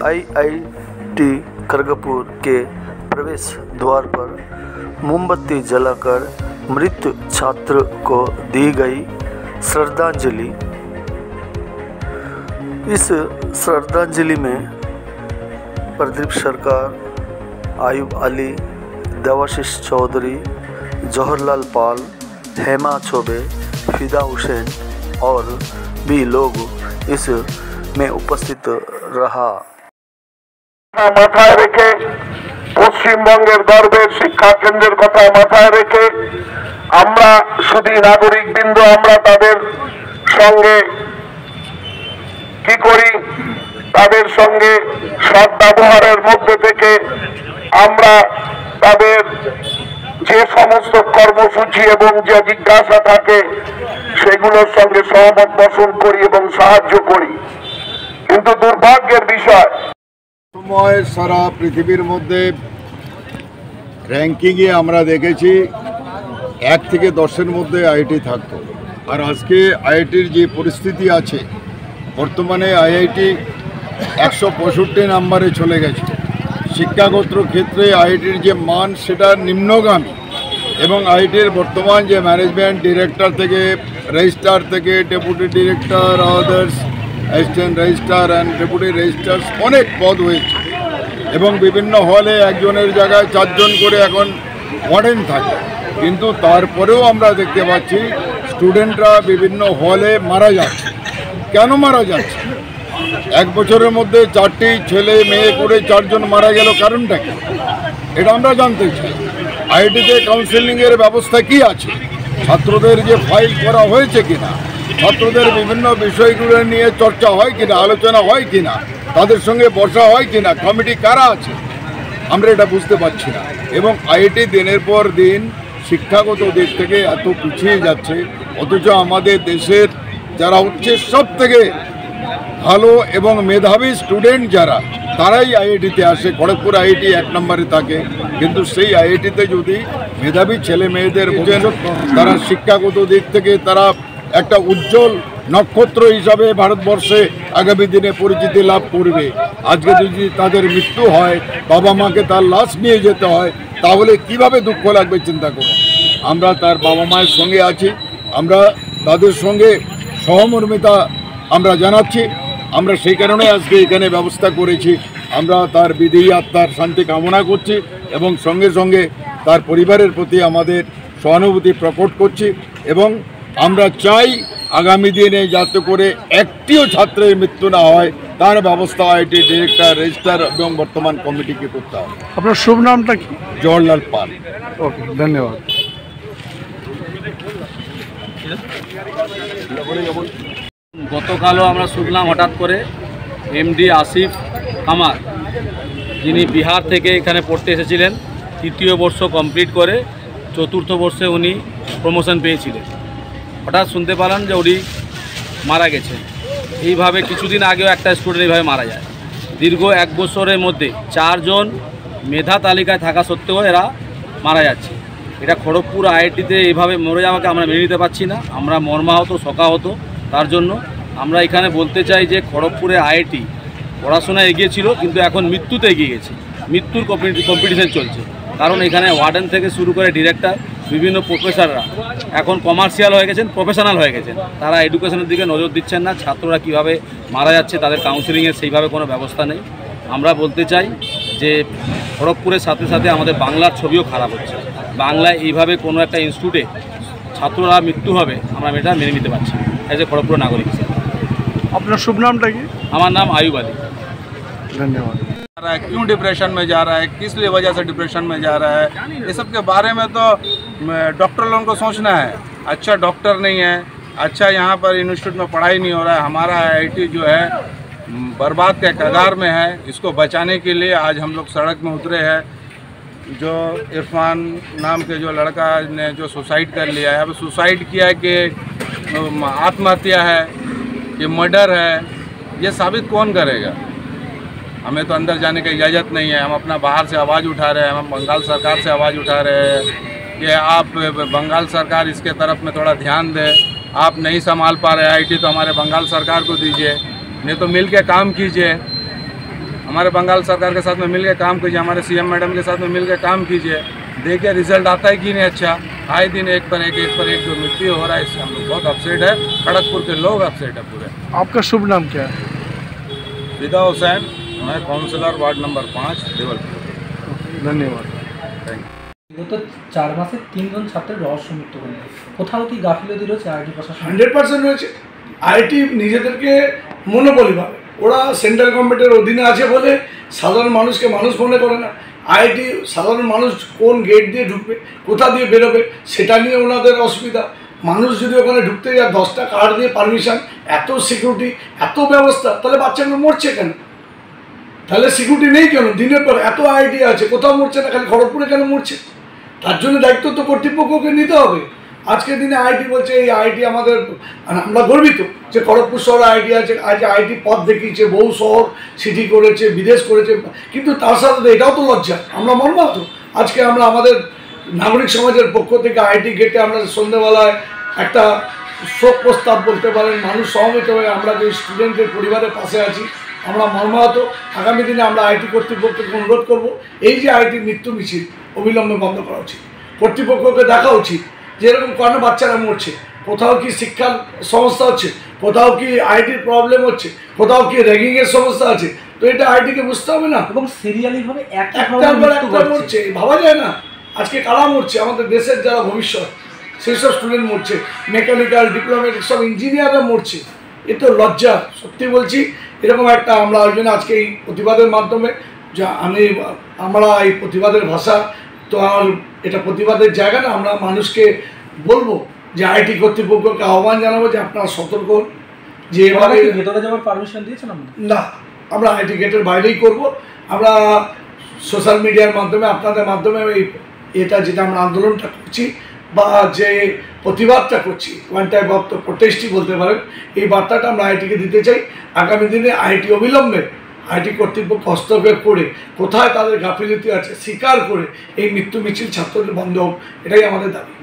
IIT Kharagpur के प्रवेश द्वार पर मोमबत्ती जलाकर मृत छात्र को दी गई श्रद्धांजलि। इस श्रद्धांजलि में प्रदीप सरकार, आयुब अली, देवाशीष चौधरी, जवाहरलाल पाल, हेमा चौबे, फिदा हुसैन और भी लोग इस में उपस्थित रहा। মাথায় রেখে পশ্চিমবঙ্গের গর্বের শিক্ষা কেন্দ্রের কথা মাথায় রেখে আমরা শুধু নাগরিকবৃন্দ আমরা তাদের সঙ্গে কি করি, তাদের সঙ্গে সৎ ব্যবহারের মধ্যে থেকে আমরা তাদের যে সমস্ত কর্মসূচি এবং যে জিজ্ঞাসা থাকে সেগুলোর সঙ্গে সহমত পোষণ করি এবং সাহায্য করি। কিন্তু দুর্ভাগ্যের বিষয় সময় সারা পৃথিবীর মধ্যে র্যাঙ্কিংয়ে আমরা দেখেছি 1 থেকে 10-এর মধ্যে আইআইটি থাকতো, আর আজকে আইআইটির যে পরিস্থিতি আছে বর্তমানে আইআইটি 165 নম্বরে চলে গেছে। শিক্ষাগত ক্ষেত্রে আইআইটির যে মান সেটা নিম্নগামী এবং আইআইটির বর্তমান যে ম্যানেজমেন্ট ডিরেক্টর থেকে রেজিস্ট্রার থেকে deputy director, others assistant registrar and deputy registrar অনেক পদ হয়েছে এবং বিভিন্ন হলে একজনের জায়গায় 4 জন করে এখন ওয়ার্ডেন থাকে। কিন্তু তারপরেও আমরা দেখতে পাচ্ছি স্টুডেন্টরা বিভিন্ন হলে মারা যাচ্ছে। কেন মারা যাচ্ছে? 1 বছরের মধ্যে 4টি ছেলে মেয়ে করে 4 জন মারা গেল, কারণটা কি? এটা আমরা জানতে চাই। আইআইটিতে কাউন্সেলিংয়ের ব্যবস্থা কি আছে? ছাত্রদের যে ফাইল করা হয়েছে কিনা, ছাত্রদের বিভিন্ন বিষয়গুলো নিয়ে চর্চা হয় কিনা, আলোচনা হয় কিনা, তাদের সঙ্গে বসা হয় কিনা, কমিটি কারা আছে, আমরা এটা বুঝতে পারছি না। এবং আইআইটি দিনের পর দিন শিক্ষাগত দিক থেকে এত পিছিয়ে যাচ্ছে, অথচ আমাদের দেশের যারা হচ্ছে সব থেকে ভালো এবং মেধাবী স্টুডেন্ট যারা, তারাই আইআইটিতে আসে। খড়গপুর আইআইটি 1 নম্বরে থাকে, কিন্তু সেই আইআইটিতে যদি মেধাবী ছেলে মেয়েদের তারা শিক্ষাগত দিক থেকে তারা একটা উজ্জ্বল নক্ষত্র হিসাবে ভারতবর্ষে আগামী দিনে পরিচিতি লাভ করবে। আজকে যদি তাদের মৃত্যু হয়, বাবা মাকে তার লাশ নিয়ে যেতে হয়, তাহলে কিভাবে দুঃখ লাগবে চিন্তা করুন। আমরা তার বাবা মায়ের সঙ্গে আছি, আমরা তাদের সঙ্গে সহমর্মিতা আমরা জানাচ্ছি। আমরা সেই কারণে আজকে এখানে ব্যবস্থা করেছি। আমরা তার বিদেহী আত্মার শান্তি কামনা করছি এবং সঙ্গে সঙ্গে তার পরিবারের প্রতি আমাদের সহানুভূতি প্রকট করছি এবং আমরা চাই আগামী দিনে যাতে করে একটিও ছাত্রের মৃত্যু না হয় তার ব্যবস্থা আইআইটি ডিরেক্টর, রেজিস্ট্রার এবং বর্তমান কমিটিকে করতে হবে। আপনার শুভ নামটা কি? জওহরলাল পাল। ওকে, ধন্যবাদ। গতকালও আমরা শুনলাম হঠাৎ করে এমডি আসিফ কামার, যিনি বিহার থেকে এখানে পড়তে এসেছিলেন, 3য় বর্ষ কমপ্লিট করে 4র্থ বর্ষে উনি প্রমোশন পেয়েছিলেন। হঠাৎ শুনতে পেলাম যে উনি মারা গেছে। এইভাবে কিছুদিন আগেও একটা স্টুডেন্ট এইভাবে মারা যায়। দীর্ঘ 1 বছরের মধ্যে 4 জন মেধা তালিকায় থাকা সত্ত্বেও এরা মারা যাচ্ছে। এটা খড়গপুর আইআইটিতে এইভাবে মরে যাওয়াকে আমরা মেনে নিতে পারছি না। আমরা মর্মাহত, শোকাহত। তার জন্য আমরা এখানে বলতে চাই যে খড়গপুরে আইআইটি পড়াশোনা এগিয়ে ছিল, কিন্তু এখন মৃত্যুতে এগিয়ে গেছে। মৃত্যুর কম্পিটিশন চলছে, কারণ এখানে ওয়ার্ডেন থেকে শুরু করে ডিরেক্টর, বিভিন্ন প্রফেসররা এখন কমার্শিয়াল হয়ে গেছেন, প্রফেশনাল হয়ে গেছেন। তারা এডুকেশনের দিকে নজর দিচ্ছেন না। ছাত্ররা কিভাবে মারা যাচ্ছে, তাদের কাউন্সেলিংয়ের সেইভাবে কোনো ব্যবস্থা নেই। আমরা বলতে চাই যে খড়গপুরের সাথে সাথে আমাদের বাংলার ছবিও খারাপ হচ্ছে। বাংলায় এইভাবে কোনো একটা ইনস্টিটিউটে ছাত্ররা মৃত্যু হবে, আমরা এটা মেনে নিতে পারছি এজ এ খড়গপুর নাগরিক হিসেবে। আপনার শুভ নামটা কি? আমার নাম आयुब अली। धन्यवाद। क्यों डिप्रेशन में जा रहा है, किस लिए वजह से डिप्रेशन में जा रहा है, ये सब के बारे में तो डॉक्टर लोगों को सोचना है। अच्छा डॉक्टर नहीं है, अच्छा यहाँ पर इंस्टीट्यूट में पढ़ाई नहीं हो रहा है। हमारा आईआईटी जो है बर्बाद के कगार में है। इसको बचाने के लिए आज हम लोग सड़क में उतरे हैं। जो इरफान नाम के जो लड़का ने जो सुसाइड कर लिया है, अब सुसाइड किया है कि आत्महत्या है, ये मर्डर है, ये साबित कौन करेगा? हमें तो अंदर जाने की इजाज़त नहीं है। हम अपना बाहर से आवाज़ उठा रहे हैं, हम बंगाल सरकार से आवाज़ उठा रहे हैं कि आप बंगाल सरकार इसके तरफ में थोड़ा ध्यान दें। आप नहीं संभाल पा रहे आईआईटी, तो हमारे बंगाल सरकार को दीजिए, नहीं तो मिल के काम कीजिए। हमारे बंगाल सरकार के साथ में मिलकर काम कीजिए, हमारे सीएम मैडम के साथ में मिलकर काम कीजिए। देखिए रिजल्ट आता है कि नहीं अच्छा। आए दिन एक पर एक जो मृत्यु हो रहा है, इससे हम लोग बहुत अपसेट है। खड़गपुर के लोग अपसेट है पूरे। आपका शुभ नाम क्या है? फिदा हुसैन, मैं काउंसिलर वार्ड नंबर 5 देवलपुर। ধন্যবাদ। Thank you. গত 4 মাসে 3 জন ছাত্রের রহস্য মৃত্যু হয়েছে। কোথাও কি গাফিলতি রয়েছে আইটি প্রশাসন? 100% রয়েছে। আইটি নিজেদেরকে মনোবলি ভাবে, ওরা সেন্ট্রাল গভর্নমেন্টের অধীনে আছে বলে সাধারণ মানুষকে মানুষ মনে করে না। আইটি সাধারণ মানুষ কোন গেট দিয়ে ঢুকবে, কোথা দিয়ে বেরোবে, সেটা নিয়ে ওনাদের অসুবিধা। মানুষ যদি ওখানে ঢুকতে যায় 10টা কার্ড দিয়ে পারমিশন, এত সিকিউরিটি, এত ব্যবস্থা, তাহলে বাচ্চাগুলো মরছে কেন? তাহলে সিকিউরিটি নেই কেন? দিনের পর এত আইটি আছে, কোথাও মরছে না, খালি খড়গপুরে কেন মরছে? তার জন্য দায়িত্ব তো কর্তৃপক্ষকে নিতে হবে। আজকের দিনে আইটি বলছে এই আইটি আমাদের, আমরা গর্বিত যে খড়গপুর শহরে আইটি আছে। আজ আইটি পথ দেখিয়েছে, বহু শহর সিটি করেছে, বিদেশ করেছে, কিন্তু তার সাথে এটাও তো লজ্জা। আমরা মর্মাহত। আজকে আমরা আমাদের নাগরিক সমাজের পক্ষ থেকে আইটি গেটে আমরা সন্ধ্যেবেলায় একটা শোক প্রস্তাব বলতে পারেন, মানুষ সমবেত হয়ে আমরা যে স্টুডেন্টের পরিবারের পাশে আছি, আমরা মর্মাহত। আগামী দিনে আমরা আইটি কর্তৃপক্ষকে অনুরোধ করব, এই যে আইটির মৃত্যু মিছিল অবিলম্বে বন্ধ করা উচিত। কর্তৃপক্ষকে দেখা উচিত যে এরকম কারণে বাচ্চারা মরছে, কোথাও কি শিক্ষার সমস্যা হচ্ছে, কোথাও কি আইটির প্রবলেম হচ্ছে, কোথাও কি র্যাগিংয়ের সমস্যা আছে, তো এটা আইটিকে বুঝতে হবে না? এবং সিরিয়ালিভাবে একটা মরছে, ভাবা যায় না। আজকে কারা মরছে? আমাদের দেশের যারা ভবিষ্যৎ, সেই সব স্টুডেন্ট মরছে, মেকানিক্যাল, ডিপ্লোমেটিক সব ইঞ্জিনিয়াররা মরছে। এ তো লজ্জা, সত্যি বলছি। এরকম একটা আমরা ওই জন্য আজকে এই প্রতিবাদের মাধ্যমে যা আমরা এই প্রতিবাদের ভাষা তো আর এটা প্রতিবাদের জায়গা না, আমরা মানুষকে বলবো যে আইটি কর্তৃপক্ষকে আহ্বান জানাবো যে আপনারা সতর্ক হন, যে এভাবে ভেতরে যাওয়ার পারমিশন দিয়েছেন আপনি? না, আমরা আইটি গেটের বাইরেই করব। আমরা সোশ্যাল মিডিয়ার মাধ্যমে, আপনাদের মাধ্যমে এটা যেটা আমরা আন্দোলনটা করছি বা যে প্রতিবাদটা করছি, ওয়ান টাইপ অফ তো প্রোটেস্টই বলতে পারেন, এই বার্তাটা আমরা আইটিকে দিতে চাই। আগামী দিনে আইটি অবিলম্বে আইটি কর্তৃপক্ষ হস্তক্ষেপ করে কোথায় তাদের গাফিলতি আছে স্বীকার করে এই মৃত্যু মিছিল ছাত্রদের বন্ধ হোক, এটাই আমাদের দাবি।